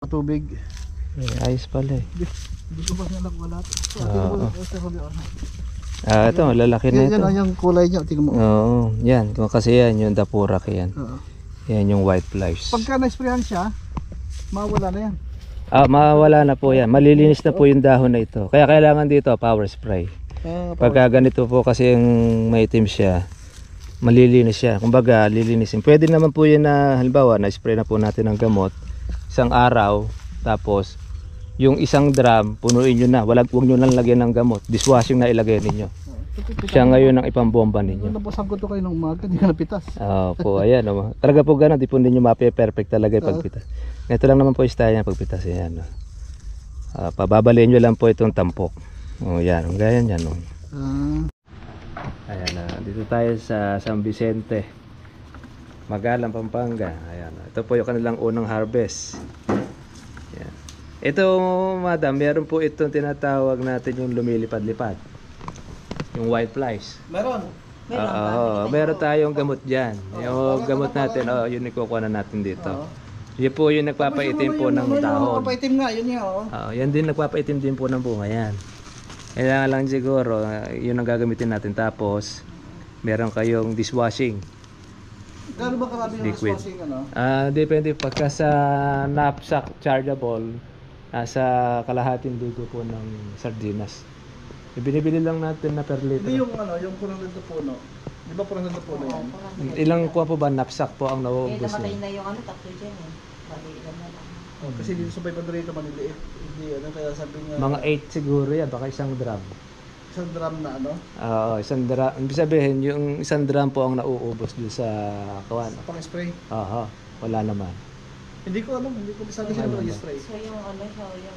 Tubig. Ayos pala eh. Hindi ko ba nalagwalat? Ito, lalaki na ito. Yan yung kulay niya, tingnan mo. Oo, yan. Kasi yan, yung dapurak yan. Oo. Yan yung white flies. Pagka na-sprayan siya, mawala na yan. Mawala na po yan. Malilinis na po yung dahon na ito. Kaya kailangan dito, power spray. Pagka ganito po kasi yung maitim siya, malilinis siya. Kumbaga, lilinisin. Pwede naman po yan na, halimbawa, na-spray na po natin ng gamot. Isang araw, tapos yung isang drum, punuin nyo na. Huwag nyo lang lagyan ng gamot. Dishwashing na ilagay ninyo. Siya ngayon ang ipambomba ninyo. Napasab ko ito kayo ng umaga, hindi ka napitas. Po, ayan. Talaga po gano'n, di po ninyo mape-perfect talaga yung pagpitas. Ito lang naman po yung style niya pagpitas. Ayan. Pababaliin nyo lang po itong tampok. Yan. Ganyan yan. Ayan. Dito tayo sa San Vicente, Magalang, Pampanga. Ayan. Ito po yung kanilang unang harvest. Ayan. Ito, madam, meron po itong tinatawag natin yung lumilipad-lipad. Yung white flies. Meron. Meron tayong gamot dyan. Yung gamot natin, yun ikukuha na natin dito. Yun po yung nagpapaitim po ng dahon. Nagpapaitim nga, yun nga. Yan din, nagpapaitim din po ng bunga yan. Kailangan lang siguro, yun ang gagamitin natin. Tapos, meron kayong dishwashing. Gano'n ba karami yung liquid. dishwashing? Depende. Pagka sa knapsack chargeable, nasa kalahating ligo po ng sardinas. Binibili lang natin na per liter. Hindi yung yung purang nito puno. Di ba purang nito puno yan? Ilang kuha po ba knapsack po ang nauubos niya? Namatay na yung tatlo dyan eh. Bali, ilan na lang. Kasi dito sa 500 rito maniliit. Hindi kaya sabi niya. Mga 8 siguro yan, baka isang drum. Isang drum na Isang drum. Ibig sabihin, yung isang drum po ang nauubos doon sa kawan. Pang spray? Wala naman. Hindi ko sabi sila mag-spray. So yung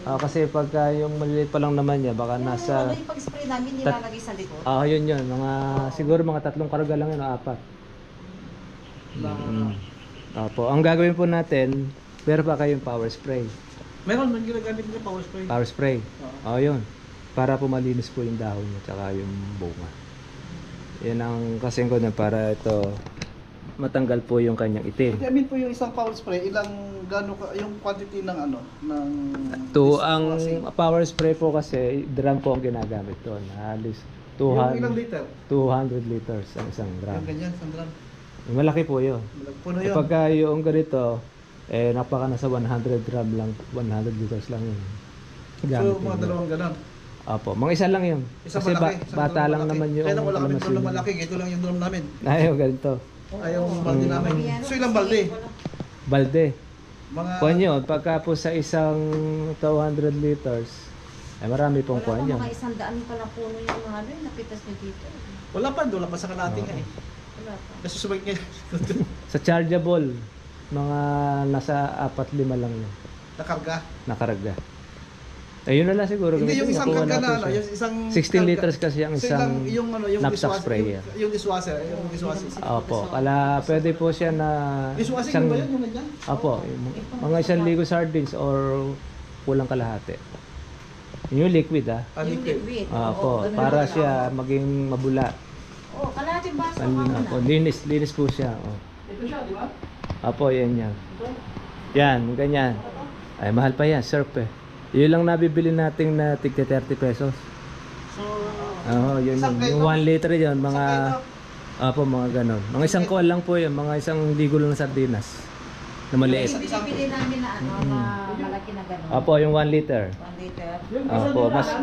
yung... Kasi pagka yung maliliit pa lang naman niya, baka nasa... yung pag-spray namin nilalagay sa likod? Yun. Siguro mga 3 karga lang yun o 4. Ang gagawin po natin, meron pa kayong power spray. Meron, ginagamit nila power spray. Power spray? Yun. Para po malinis po yung dahon niya, tsaka yung bunga. Yan ang kasing ko na para ito matanggal po yung kanyang itim. I mean po yung isang power spray, yung quantity ng ng ang power spray po kasi drum po ang ginagamit doon. Halos 200 liters ang isang drum. Yung ganyan, isang drum. Malaki po yun. Puno yun. Pagka yung ganito, napaka nasa 100 drum lang, 100 liters lang yun. So mga dalawang ganon. Mga isa lang yun. Kasi bata lang naman yung... Kaya wala kami drum na malaki, ito lang yung drum namin. Ganito. Ayaw yung balde namin. So ilang balde? Balde. Kuhan yun, pagka po sa isang 200 liters, marami pong kuhan yun. Mga 100 pa lang puno yung mga napitas nyo dito. Wala pa sa kalahati nga eh. Wala pa. Nasusubay nga. Sa chargeable, mga nasa 4-5 lang yun. Nakarga. Yun na lang siguro. Hindi yung isang karga na, yung isang 16 liters kasi ang isang yung knapsack spray. Yung dishwasher. Pwede po siya na dishwashing ba yun? Yung ganyan? Mga isang ligo sardines or kulang kalahati. Yung liquid Liquid. Para siya maging mabula. Kalahating baso. Linis po siya. Ito siya, di ba? Yan. Yan, ganyan. Ay, mahal pa yan, surf eh. Yun lang nabibili natin na tigte 30 pesos. So, yun. Yung 1 liter yun, mga... mga ganon. Mga isang kuwan lang po yun, mga isang ligo lang ng sardinas. Na maliit. Bili namin na na malaki na ganon. Yung 1 liter. 1 liter.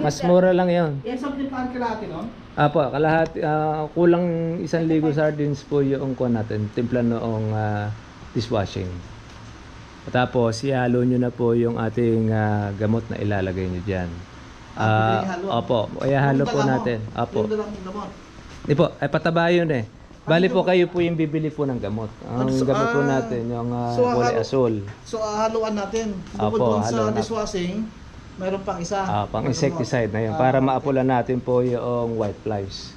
Mas mura lang yun. Isang timplahan kalahati, no? Kalahati, kulang isang ligo sardines po yung kuwan natin. Timpla noong dishwashing. Tapos, ihalo nyo na po yung ating gamot na ilalagay nyo dyan. Ihalo po natin. Hindi po, pataba yun eh. Bali po kayo po yung bibili po ng gamot. Ang gamot po natin, yung kulay asul. So, haluan natin. Bukod doon sa dishwashing, mayroon pang isa. Pang insecticide na yun. Para maapula natin po yung white flies.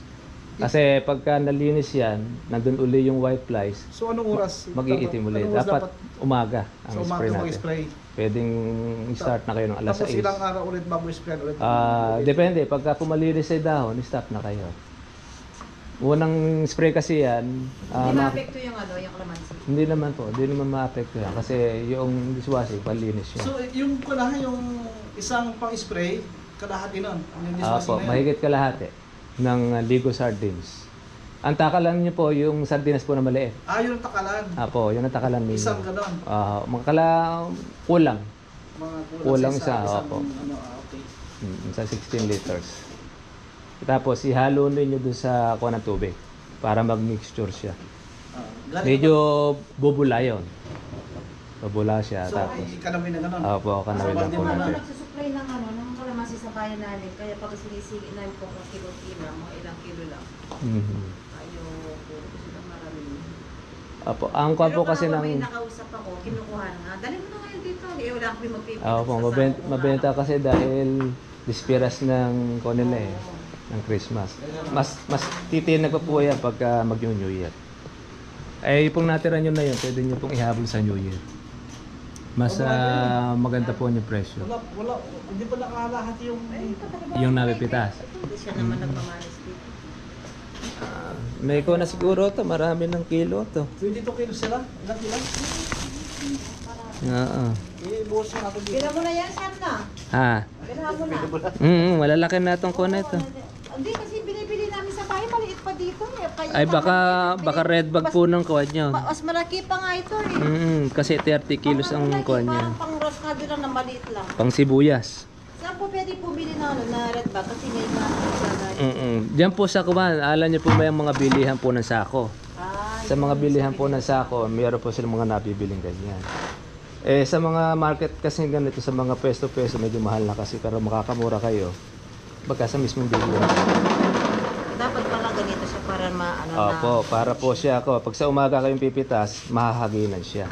Kasi pagka nalinis yan, nandun uli yung white flies. So anong oras? Mag-iitim ulit. Dapat umaga ang spray natin. Pwedeng start na kayo ng alas 6. Tapos ilang araw ulit bago spray ulit? Depende. Pagka pumalinis sa dahon, stop na kayo. Unang spray kasi yan, Hindi ma-apekto yung ano, yung kalamansi. hindi naman po, hindi naman ma-apekto yan kasi yung dishwashing, panlinis siya. So, yung kunahan yung isang pang-spray, kalahati nun. Yung dishwashing Opo, na yun. mahigit kalahati ng Ligo Sardines. Ang takalan niyo po, yung sardinas po na maliit. Yun ang takalan. Apo, yun ang takalan ninyo. Isang ganon. Kulang. Mga Kulang sa isa, isang, opo. ano, okay. Sa 16 liters. Tapos ihalo ninyo dun sa kuha ng tubig para mag-mixture siya. Galing Medyo bubula yun. Bubula siya. So, Tapos, ikanawin na ganon. opo, kanawin lang po Ano, natin. nagsusupply ng ano, ng kalamansi sa bayan namin. Kaya pag sinisigi namin po kung kilo-kilo, mga ilang kilo lang. Mhm. Ayaw po, gusto ng marami. Opo, ang kuha po kasi Pero ng... may nakausap ako, kinukuha nga. Dali mo na ngayon dito. Eh, wala kami magpipit. Opo, mabenta kasi dahil dispiras ng kuha nila eh. Ng Christmas. Mas titinag pa po yan pagka mag-New Year. Eh, pong natira nyo na yun, pwede nyo pong ihabol sa New Year. Mas maganda po yung presyo. Wala, hindi pa nakalahat yung... Yung napipitas. Hindi siya naman nagmamanis dito. May ko na siguro to, marami ng kilo to. 22 kilos sila? Ilang kilo? Oo. Ibuhos na natin dito. Bila mo na yan, Sam na. Ha? Bila mo na. Malalaki na itong kuna ito. Hindi, kasi binibili namin sa bahay, maliit pa dito. Eh. Kaya Ay baka red bag po ng kuha nyo. Mas malaki pa nga ito eh. Kasi 30 kilos ang kuha niya. Pang roscado lang na maliit lang. Pang sibuyas. Saan po pwede po bili na, ano, na red bag? Kasi may mga Diyan po sa kuwan, alam niyo po may mga bilihan po ng sako. Sa mga bilihan po ng sako, mayroon po silang mga nabibiling ganyan. Eh sa mga market kasi ganito, sa mga pwesto-pwesto, medyo mahal na kasi pero makakamura kayo. Baka sa mismong bilihan. dapat pala ganito siya para maano na. Opo, para po siya ako. Pag sa umaga kayong pipitas, mahahaginan siya.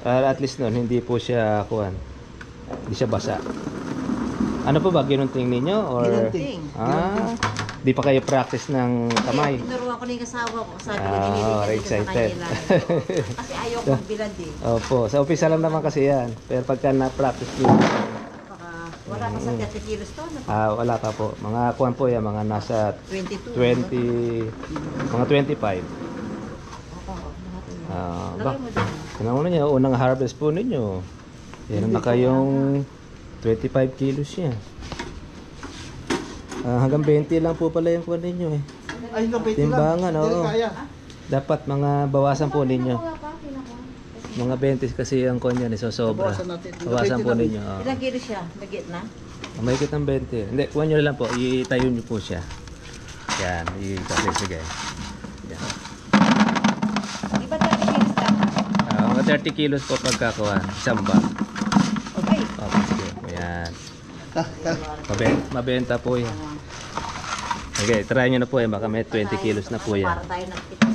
At least noon, hindi po siya kuwan. Hindi siya basa. Ano po ba, ginunting ninyo? Or... Ginunting. Di pa kayo practice ng kamay? Tinuruan ko na yung kasawa ko. Sabi ko, Ah, nililigan dito sa excited. kanila. Kasi ayaw kong bilad eh. Opo, sa umpisa lang naman kasi yan. Pero pagka na-practice nyo, Baka wala pa sa 30 kilos to. wala pa po. Mga kuwan po yan, mga nasa 22. 20, mga 25. Lagay mo dyan. Ano mo niya, unang harvest po ninyo. Yan na kayong 25 kilos yan. Hanggang 20 lang po pala yung kuwan ninyo eh. Ay, hanggang 20 lang. Timbangan, Hindi oo. kaya. Dapat mga bawasan po ninyo. Wala pa, pinakuha. Mga 20 kasi ang kuwan yan, so sobra. Bawasan natin. Bawasan po 20 lang. ninyo. oo. Ilang kilo siya? Bagit na? May kitang 20. Hindi, kuha nyo lang po. Itayo nyo po siya. Yan. Kasi sige. Yan. Di ba 30 kilos dapat? Mga 30 kilos po pagkakuha. Isang bag. Okay. Okay, sige. Yan. Mabenta po yan. Okay, try nyo na po yan. Baka may 20 kilos na po yan. Para tayo nagpitas.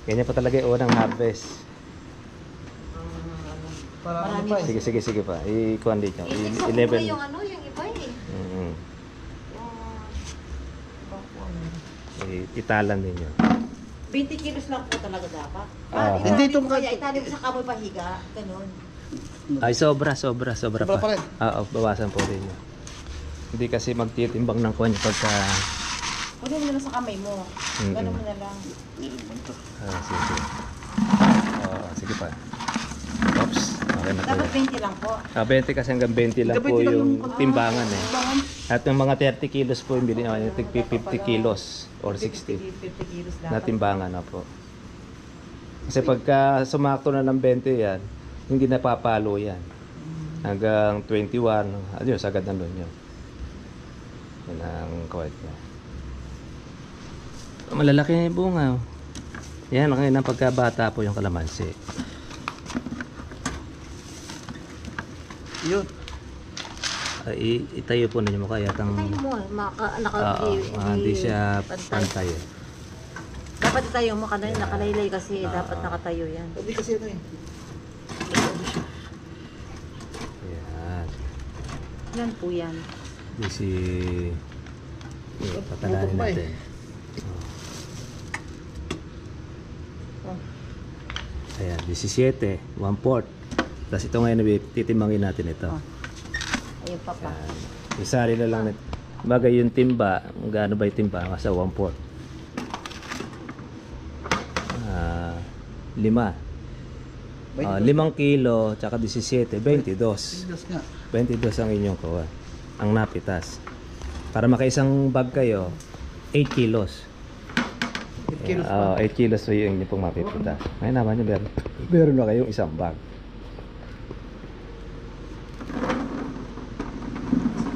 Ganyan pa talaga yung unang harvest. Para ano Marami pa eh. Sige pa. I-kuha din nyo. Sa buhay 11. yung ano, yung iba eh. Mm. Yung... Italan ninyo. 20 kilos lang po talaga dapat. Hindi itong kaya itali mo sa kamoy pahiga, ganun. Ay, sobra Sobra pa. pa rin. Oo, bawasan po rin nyo. Hindi kasi magtitimbang ng kuha nyo pagka... Kunin mo na lang sa kamay mo. Ganun mo na lang. Sige. Sige pa. Oops. Okay na po Dapat yan. 20 lang po. 20 kasi hanggang 20 lang po 20 lang yung yung timbangan eh. At yung mga 30 kilos po yung bilhin naman, yung 50 kilos or 60 50 kilos dapat. na timbangan na po. Kasi pagka sumakto na ng 20 yan, hindi na papalo yan. Hanggang 21, adios, agad na doon yun. Yan ang kawit niya. Malalaki na yung bunga. Oh. Yan, ngayon ang pagkabata po yung kalamansi. Yun. Itayo po ninyo mo kaya tang Tayo mo, hindi siya pantay. Eh. Dapat itayo mo kanay, nakalaylay kasi dapat nakatayo yan. Hindi kasi ano eh. Yan. Yan po yan. Patalanin Tutok pa eh. natin. Ayan, 17, 1/4. Tapos ito ngayon, titimbangin natin ito. Ayun pa pa. Yan. Isari na lang. Bagay yung timba, gaano ba yung timba? Nasa 1/4. 5. 5 kilo, tsaka 17, 22. Tigas nga. 22 ang inyong kuha. Ang napitas. Para makaisang bag kayo, 8 kilos. 8 kilos pa. 8 kilos so yung inyong pong mapipitas. Ngayon naman nyo, meron na kayong isang bag.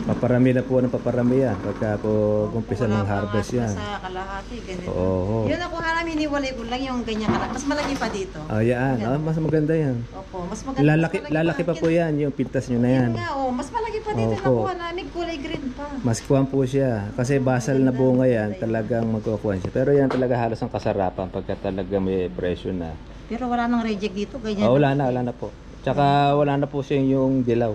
Paparami na po ng paparami yan pagka po umpisa ng harvest yan. Sa kalahati, ganito. Oo. Yun ako harami, hiniwalay ko lang yung ganyan kalaki. Mas malaki pa dito. Yan. Mas maganda yan. Opo, mas maganda. Lalaki pa po yan, yung pintas nyo na yan. Yun nga, mas malaki pa dito. Opo. Nakuha namin, kulay green pa. Mas kuwan po siya. Kasi basal na bunga yan, talagang magkukuhan siya. Pero yan talaga halos ang kasarapan pagka talaga may presyo na. Pero wala nang reject dito, ganyan. Wala na po. Tsaka wala na po siya yung dilaw.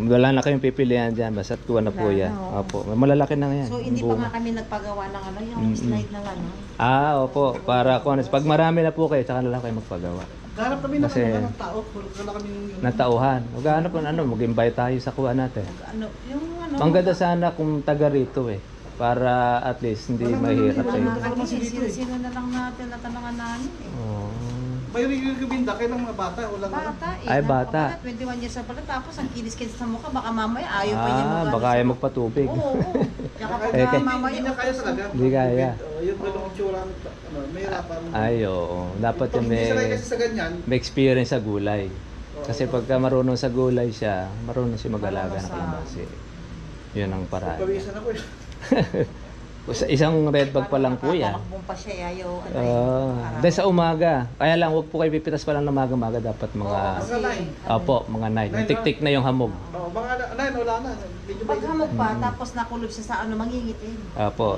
Wala na kayong pipilian dyan, basta't kuha na po yan. Opo, malalaki na yan. So hindi pa nga kami nagpagawa ng yung slide na ano. Opo, para kung pag marami na po kayo, tsaka na lang kayo magpagawa. Ganap kami Kasi- ng tao. Wala kami yung... Natauhan. Maghanap po mag-invite tayo sa kuha natin. Ano, yung ano. Ang ganda sana kung taga rito para at least hindi mahirap Wala sa nga inyo. kami, sino na lang natin natanungan namin Oh. May rin-recommenda kayo ng mga bata. Walang Bata eh. Ay, bata. 21 years na pala. Tapos ang kinis-kinis sa mukha. Baka mamaya ayaw pa niya mag- Baka ayaw magpatubig. Oo. Tsaka Kaya pag mamaya. hindi niya kaya talaga. Hindi kaya. Yung ganung tsura, may hirapan. Ay, oo. Dapat Pag yung hindi sanay kasi sa ganyan, may experience sa gulay. Kasi pagka marunong sa gulay siya, marunong siya mag-alaga ng kalamansi. Yun ang paraan. pawisan ako eh. Isang red bag pa lang po yan. Takbong pa siya. Ayaw. Dahil sa umaga. Kaya lang, huwag po kayo pipitas pa lang ng umaga-umaga. Dapat mga... Opo, mga 9. Tik-tik na yung hamog. Oo, mga nine, wala na. Medyo Pag hamog pa, tapos nakulog siya sa ano, mangingitin. Opo.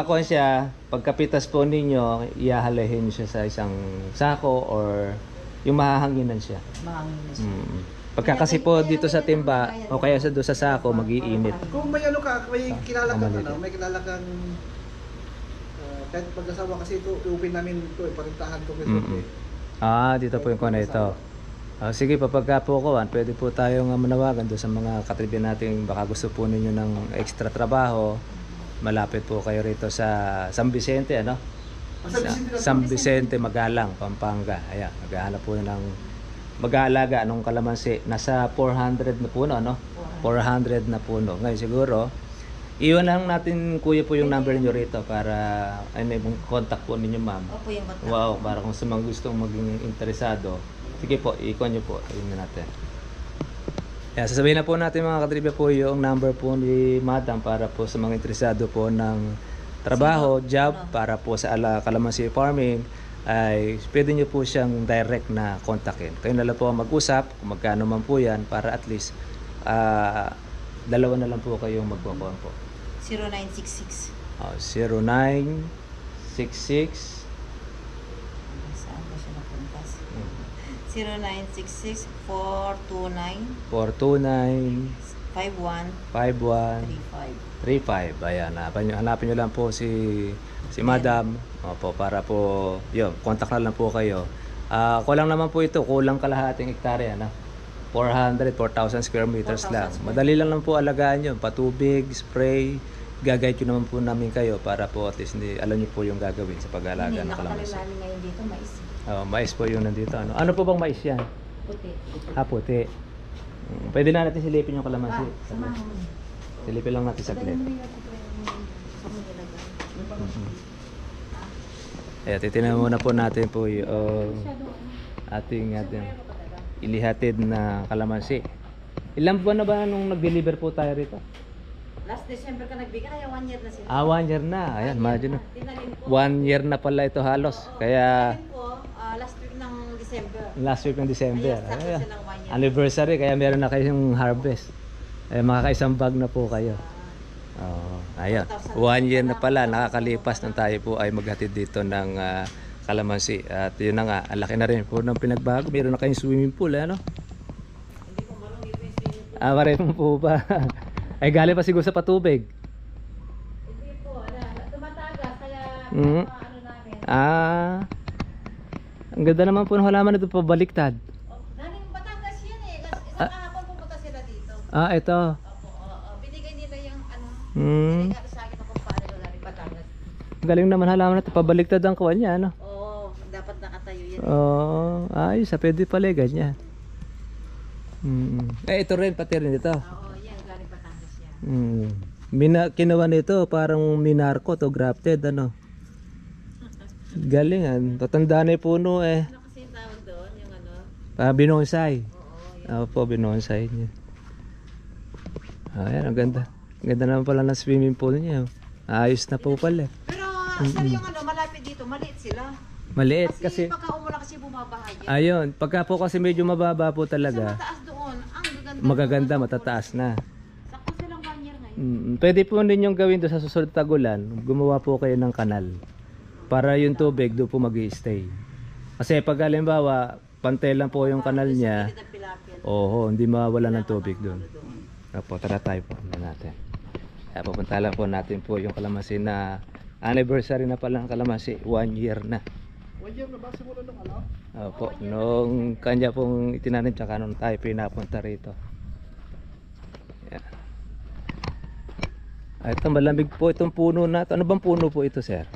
Kung siya, pagkapitas po ninyo, ihahalahin siya sa isang sako or yung mahahanginan siya. Mangingitin siya. Pagka kasi po dito sa timba o kaya sa doon sa sako, mag-iinit. Kung may ano ka, may kilala kang may kilala kang kahit pag-asawa kasi ito, iupin namin ito, parintahan ko kasi. Dito po yung kuna ito. Sige, pagka po ko, pwede po tayong manawagan doon sa mga katribi natin. Baka gusto po ninyo ng extra trabaho. Malapit po kayo rito sa San Vicente, ano? San Vicente, Magalang, Pampanga. Ayan, maghahanap po ng mag-aalaga anong kalamansi. Nasa 400 na puno, no? 400 na puno. Ngayon siguro, iwan lang natin, kuya, po yung number niyo rito para yung contact po ninyo, ma'am. Opo, yung contact. Wow, para kung sa mga gustong maging interesado, sige po, i-con nyo po. Ayun na natin. Sasabihin na po natin mga katribya po yung number po ni Madam para po sa mga interesado po ng trabaho, job, para po sa kalamansi farming, ay pwede nyo po siyang direct na kontakin. Kayo na lang po mag-usap kung magkano man po yan para at least dalawa na lang po kayong magkukuha po. 0966. 0966 Saan ba siya napunta? 0966 429 429 5135. 35. Ayan, hanapin nyo lang po si Madam. Opo, para po, yun, contact na lang po kayo. Kulang naman po ito, kulang kalahating hektarya na. 4,000 square meters 4,000 lang. square. Madali lang po alagaan yun. Patubig, spray, gagayad ko naman po namin kayo para po at least alam nyo po yung gagawin sa pag-aalaga ng Nakatalim kalamansi. namin ngayon dito, mais. Mais po yung nandito. Ano po bang mais yan? Puti. Puti. Pwede na natin silipin yung kalamansi. Samahan mo. Silipin lang natin saglit. Titinan muna po natin po yung ating ilihatid na kalamansi. Ilang buwan na ba nung nag-deliver po tayo rito? Last December ka nagbigay, kaya 1 year na sila. 1 year na. Ayan, imagine. Tinalin ko. 1 year na pala ito halos. Kaya Tinalin ko, last week ng December. last week ng December. Ay, sakto Ayan. silang 1 year. Anniversary, kaya meron na kayong harvest. Makakaisang bag na po kayo. Ayan. 1 year na pala, nakakalipas nang tayo po ay maghatid dito ng kalamansi. At yun na nga, ang laki na rin po ng pinagbago. Meron na kayong swimming pool, ano? Hindi ko marunong ito yung swimming pool. Marunong po ba? Ay galing pa siguro sa patubig. Hindi po, tumatagas, kaya Mm. ano namin. Ang ganda naman po ng halaman ito, pabaliktad. Daling Batangas yan eh. Kasi isang kahapon pumunta sila dito. Ito. Opo, binigay nila yung ano. Mm. Binigay sa akin ng kumpare ko daling Batangas. Galing naman halaman ito, pabaliktad ang kuwan niya, ano? Oo, dapat Oo, ayos. Pwede pala ganyan. Ito rin, pati rin ito. Oo, yan, galing Batangas yan. Kinuha nito, parang minarko to, grafted, ano. Galing, tatanda na yung puno eh. Ano kasi yung tawag doon, yung Binonsai. oo, Opo, binonsai niya. Ayan, ang ganda. Ang ganda naman pala ng swimming pool niya. Ayos na po pala. Pero sir, yung malapit dito, maliit sila. Maliit Kasi kasi. pagka umulan kasi bumabaha yan. Ayun, pagka po kasi medyo mababa po Sa talaga. mataas doon, ang gaganda. Magaganda, matataas na. Sakto silang 1 year ngayon. Pwede po ninyong gawin doon sa susunod tagulan. Gumawa po kayo ng kanal. Para yung tubig doon po mag-i-stay. Kasi pag halimbawa, pantay lang po yung kanal niya. Gilid ng Pilapil. Oo, hindi mawala ng tubig doon. Opo, tara tayo po natin. Kaya pupunta lang po natin po yung kalamansi na anniversary na pala ng kalamansi. 1 year na. 1 year na ba simula nung ano? Opo, nung kanya pong itinanim tsaka nung tayo pinapunta rito. Yan. Ito malamig po itong puno na ito. Ano bang puno po ito, sir?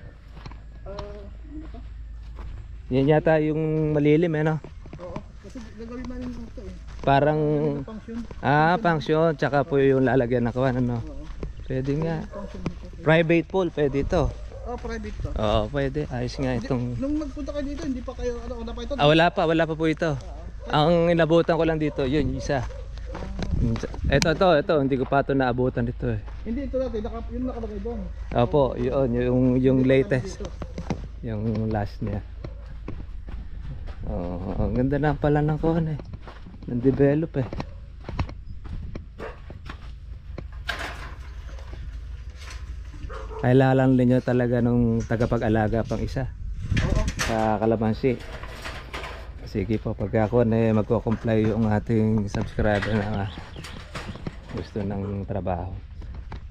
Ano to? Yan yata yung malilim eh, no? Oo, kasi gagawin namin ito eh. Parang Function. function tsaka po yung lalagyan ng kawan, ano? Oo. Pwede nga. Function dito. Private pool, pwede ito. Oh, private to. Oo, pwede. Ayos nga itong. Nung nagpunta kayo dito, hindi pa kayo, ano pa ito? Wala pa po ito. Ang inabutan ko lang dito, yun, isa. Ito, hindi ko pa ito naabutan dito eh. Hindi, ito natin, yun nakalagay doon. Opo, yun, yung latest. Yung last niya. Ang ganda na pala ng kuhan eh. Ng develop eh. Kailangan ninyo talaga nung tagapag-alaga pang isa sa kalamansi. Sige po, pag ako magko-comply yung ating subscriber na gusto ng trabaho.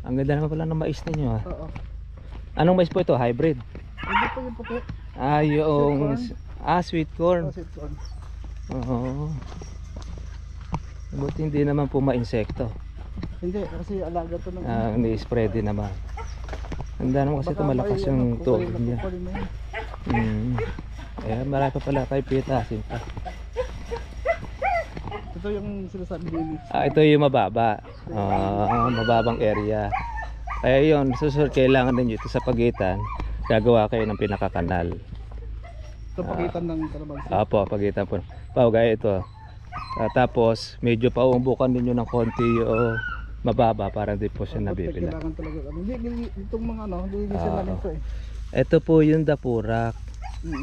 Ang ganda naman pala ng mais ninyo ha. Oo. Anong mais po ito? Hybrid? Hindi pa yung puti. Yung sweet corn. Sweet corn. Oo. Buti hindi naman po ma-insekto. Hindi, kasi alaga to ng... Ni-spray din naman. Handa naman kasi ito malakas yung tubig niya. Marami pa pala tayo pitasin pa. Ito yung sinasabi din. Ito yung mababa. Mababang area. Kaya yun, susunod kailangan ninyo ito sa pagitan. Gagawa kayo ng pinakakanal. Ito pagitan ng kalamansi. Apo, pagitan po. Gaya ito. Tapos medyo paumbukan ninyo ng konti o mababa para di po siya nabibila. Kailangan talaga. Hindi, itong mga lilinisan namin ito eh. Ito po yung dapurak.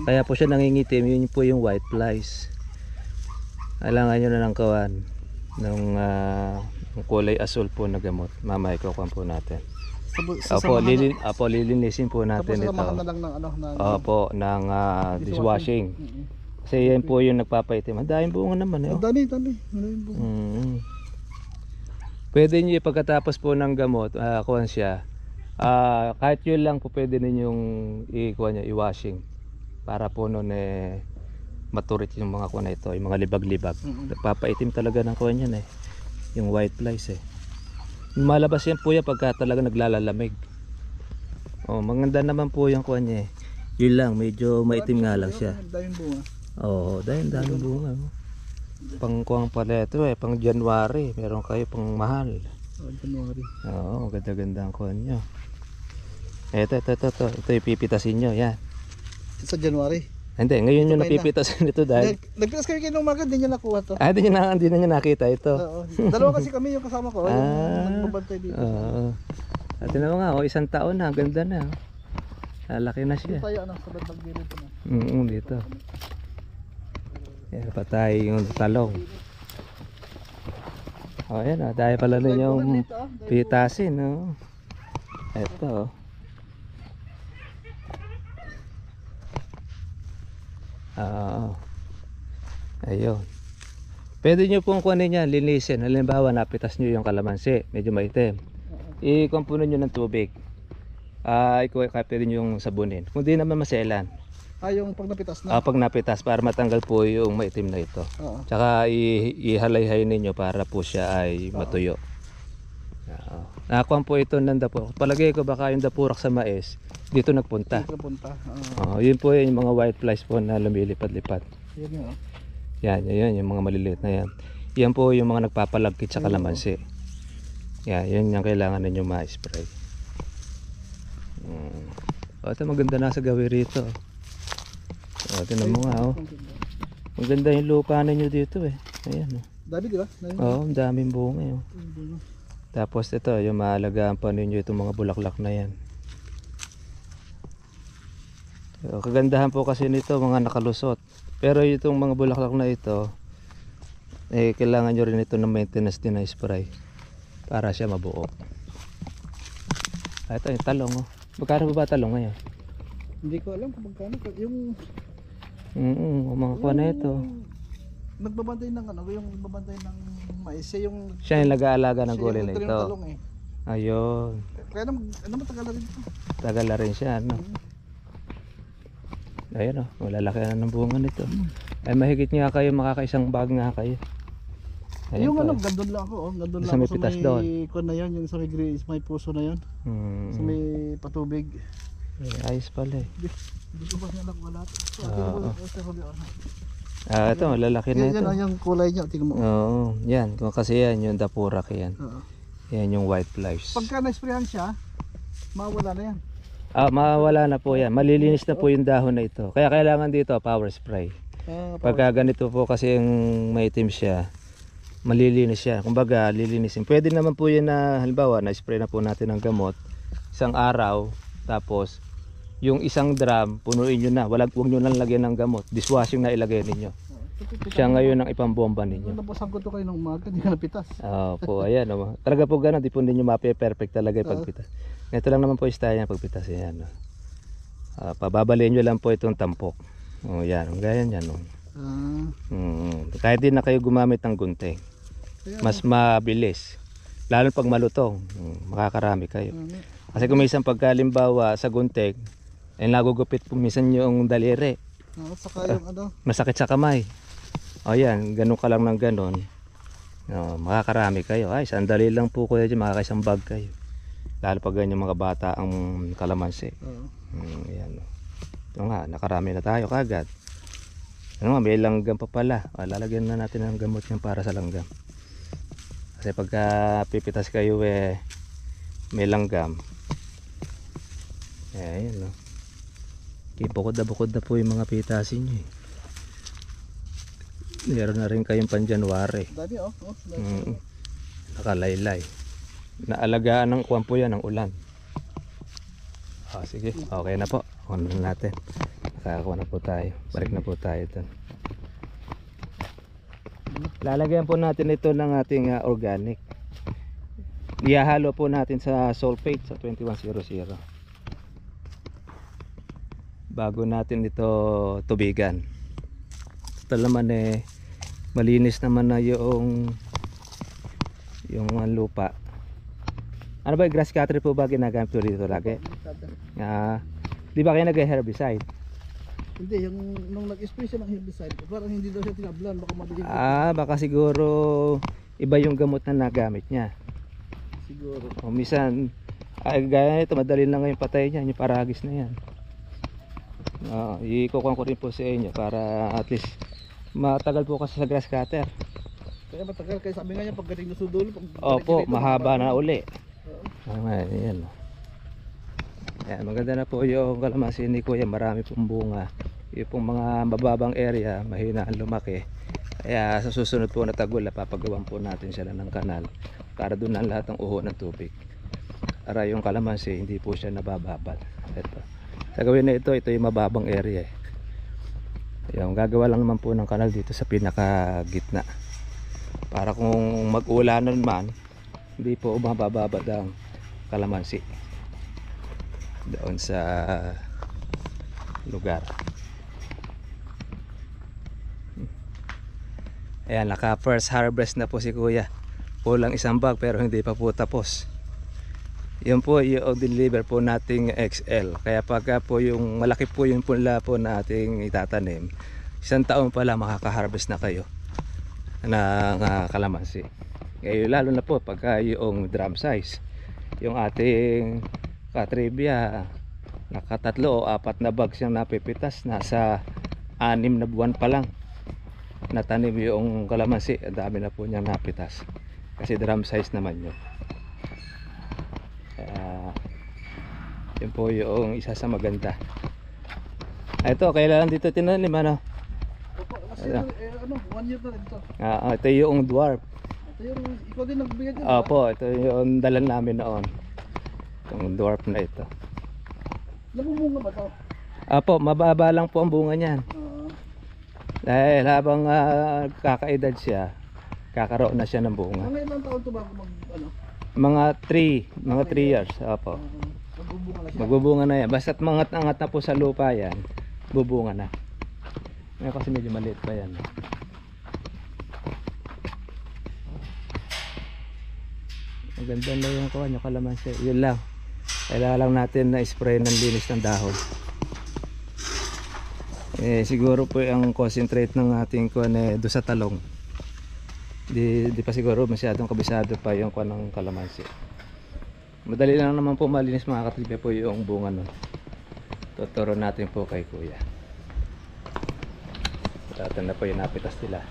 Kaya po siya nangingitim. Yun po yung white flies. Kailangan nyo na ng kawan ng kulay asul po na gamot. Mamaya kukuhan po natin. Opo, lilinisin po natin ito. Tapos na lang ng Opo, ng dishwashing. Kasi yan po yung nagpapaitim. Ang daming bunga naman eh. Dami bunga. Pwede nyo pagkatapos po ng gamot, kuhan siya. Kahit yun lang po pwede ninyong i-washing. Para po nun maturit yung mga kuha na ito, yung mga libag-libag. Nagpapaitim talaga ng kuha yan eh. Yung white flies eh. Malabas yan po yan pagka talaga naglalalamig. Maganda naman po yung kuha niya eh. Yun lang, medyo maitim nga lang siya. Daming bunga. Daming bunga. Pang kuwang pala ito eh, pang January. Meron kayo pang mahal. January. Ganda-ganda ang kuha nyo. Ito yung pipitasin nyo, yan. Sa January. Hindi, ngayon nyo napipitasin ito dahil Nagpitas kami kayo ng umaga, hindi niya nakuha to. hindi na niya nakita ito. Dalawa kasi kami yung kasama ko. Yung nagbabantay dito. At tinawag nga, isang taon na, ganda na. Lalaki na siya. Tayo sa bandang gilid na. Dito. Yan, patay yung talong. Yan dahil pala rin yung pitasin. Ito. Ayun. Pwede nyo pong kuhanin yan, linisin. Halimbawa, napitas nyo yung kalamansi, medyo maitim. I-kumpunin nyo ng tubig. Pwede nyo yung sabunin. Kung di naman maselan. Yung pag napitas na? Pag napitas, para matanggal po yung maitim na ito. Tsaka ihalay-hay ninyo para po siya ay matuyo. Nakakuha po ito ng dapur. Palagay ko baka yung dapurak sa mais dito nagpunta. Dito punta. Yun po yung mga white flies po na lumilipad-lipad. Yan yun. Yan, yung mga maliliit na yan. Yan po yung mga nagpapalagkit sa kalamansi. Yan, yun yung kailangan ninyo ma-spray. Ito maganda na sa gawi rito. Tinan mo nga, maganda yung lupa ninyo dito eh. Ayan, Dami, di ba? ang daming bunga eh. Tapos ito, yung maalagaan pa ninyo itong mga bulaklak na yan. Kagandahan po kasi nito mga nakalusot. Pero itong mga bulaklak na ito, kailangan nyo rin ito ng maintenance din na spray para siya mabuo. Ito yung talong. Magkano ba talong ngayon? Hindi ko alam kung magkano. Yung mga kuha na ito. nagbabantay ng yung nagbabantay ng mais, yung Siya yung nag-aalaga ng gulay na yung ito. talong eh. Ayun. Kaya matagal na rin ito. Tagal na rin siya, no? Ayun, malalaki na ng bunga nito. Ay mahigit nga kayo, makakaisang bag nga kayo. Ayun Yung pa. gandun lang ako, gandun Sa lang may ako pitas doon. kon na yan, yung sa may puso na yan. Sa may patubig. Ayos pala eh. Hindi ko ba niya wala. Ito, malalaki na ito. Yan yung kulay niya, tingnan mo. Oo, yan. Kasi yan, yung dapurak yan. Oo. Yan yung white flies. Pagka na-sprayan siya, mawala na yan. Mawala na po yan. Malilinis na po yung dahon na ito. Kaya kailangan dito power spray. Pagka ganito po kasi yung maitim siya, malilinis siya. Kumbaga, lilinisin. Pwede naman po yan na, halimbawa, na-spray na po natin ng gamot. Isang araw, tapos, yung isang drum, punuin nyo na. Huwag nyo lang lagyan ng gamot. Dishwashing na ilagay ninyo. Siya ngayon ang ipambomba ninyo. Napasan ko ito kayo ng umaga, hindi ka napitas. Po, ayan. Talaga po gano'n, di po ninyo mape-perfect talaga yung pagpitas. Ito lang naman po yung style niya pagpitas. Ayan. Pababalin nyo lang po itong tampok. Yan, ganyan yan. Kahit di na kayo gumamit ng gunting, mas mabilis. Lalo pag malutong, makakarami kayo. Kasi kung minsan pagkalimbawa sa gunting, ay nagugupit po minsan yung daliri. Saka yung Masakit sa kamay. O yan, ganun ka lang ng ganun. Makakarami kayo. Ay, sandali lang po kuya dyan, makakaisang bag kayo. Lalo pag ganyan mga bata ang kalamansi. Yan. Ito nga, nakarami na tayo kagad. May langgam pa pala. Lalagyan na natin ng gamot yan para sa langgam. Kasi pagka pipitas kayo may langgam. Ayan, no. Bukod na po yung mga pitasin nyo. Meron na rin kayong pan January. Dami Nakalaylay. Naalagaan ng kuwan po yan, ng ulan. Sige, okay na po. Kuha na natin. Nakakuha na po tayo. Balik na po tayo dun. Lalagyan po natin ito ng ating organic. Ihahalo po natin sa sulfate sa 2100. Bago natin ito tubigan. Ito naman malinis naman na yung lupa. Ano ba, grass cutter po ba ginagamit po dito lagi? Di ba kayo nag-herbicide? Hindi, nung nag-spray siya ng herbicide, parang hindi daw siya tinablan, baka mabilis. Baka siguro iba yung gamot na nagamit niya. Siguro. O minsan, gaya nito, madali lang ngayon patay niya, yung paragis na yan. Ikukuha ko rin po sa inyo para at least matagal po kasi sa grass cutter. Kaya matagal, kaya sabi nga niya pagdating na sudulo. Opo, mahaba na uli. Ayan. Ayan, maganda na po yung kalamansi ni Kuya, marami pong bunga. Yung pong mga mababang area, mahina ang lumaki. Kaya sa susunod po na tagul, papagawan po natin sila ng kanal para doon ang lahat ng uho ng tubig. Para yung kalamansi, hindi po siya nabababal. Ito. Sa gawin na ito yung mababang area. Ayan, gagawa lang naman po ng kanal dito sa pinaka gitna. Para kung mag-ulanan man, hindi po mabababad ang kalamansi doon sa lugar. Ayan, naka first harvest na po si Kuya. Kulang isang bag pero hindi pa po tapos. Yun po yung deliver po nating XL. Kaya pagka po yung malaki po yung punla po na ating itatanim, isang taon pala makaka-harvest na kayo ng kalamansi. Kaya lalo na po pagka yung drum size. yung ating katribya, nakatatlo o 4 na bag siyang napipitas. Nasa 6 na buwan pa lang natanim yung kalamansi. Ang dami na po niyang napitas kasi drum size naman yun. Yun po yung isa sa maganda. Ito kailan dito tinanim ano? Opo, kasi 1 year na rin ito. Ito yung dwarf. Ito yung, ikaw din nagbigay din. Opo, ito yung dalan namin noon. Itong dwarf na ito. Nabumunga ba ito? Opo, mababa lang po ang bunga niyan. Dahil habang kakaedad siya, kakaroon na siya ng bunga. Mga ilang taon ito bago mag, ano? Mga 3 years. Opo. Magbubunga na siya. Magbubunga na yan. Basta't mangat-angat na po sa lupa yan, bubunga na. Ngayon kasi medyo maliit pa yan. Maganda na yung kuha nyo kalamansi. Yun lang. Kailangan lang natin na spray ng linis ng dahon. Siguro po ang concentrate ng ating kuha doon sa talong. Di pa siguro masyadong kabisado pa yung kuha ng kalamansi. Madali lang naman po malinis mga katribya po yung bunga nun. Tuturo natin po kay kuya. Tatan na po yung napitas nila.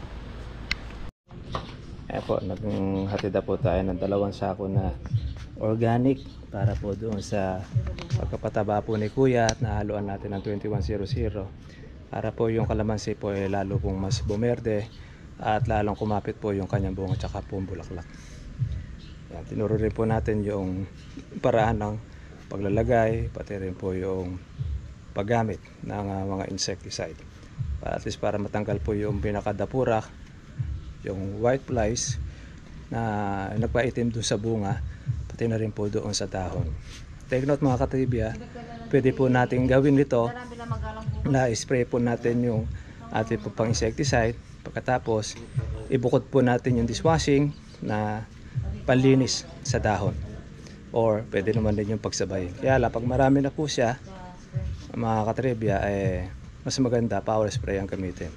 Po, naghatid na po tayo ng 2 sako na organic para po doon sa pagkapataba po ni kuya at nahaluan natin ng 2100 para po yung kalamansi po ay lalo pong mas bumerde at lalong kumapit po yung kanyang bunga at saka po bulaklak. Yan, tinuro rin po natin yung paraan ng paglalagay, pati rin po yung paggamit ng mga insecticide. At least para matanggal po yung pinakadapurak, yung white flies na nagpaitim doon sa bunga, pati na rin po doon sa dahon. Take note mga katribya, pwede po natin gawin ito na spray po natin yung ating po pang insecticide. Pagkatapos, ibukod po natin yung dishwashing na panlinis sa dahon. Or pwede naman din yung pagsabay. Kaya lang, pag marami na po siya, mga katribya, mas maganda power spray ang gamitin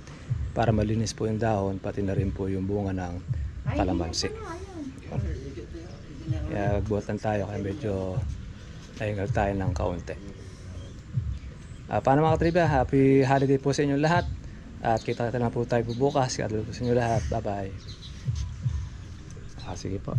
para malinis po yung dahon, pati na rin po yung bunga ng kalamansi. Kaya agbuatan tayo, kaya medyo nahingal tayo ng kaunti. Paano mga katribya, happy holiday po sa inyo lahat. At kita na po tayo bukas. God bless po sa inyo lahat. Bye bye. Sige po.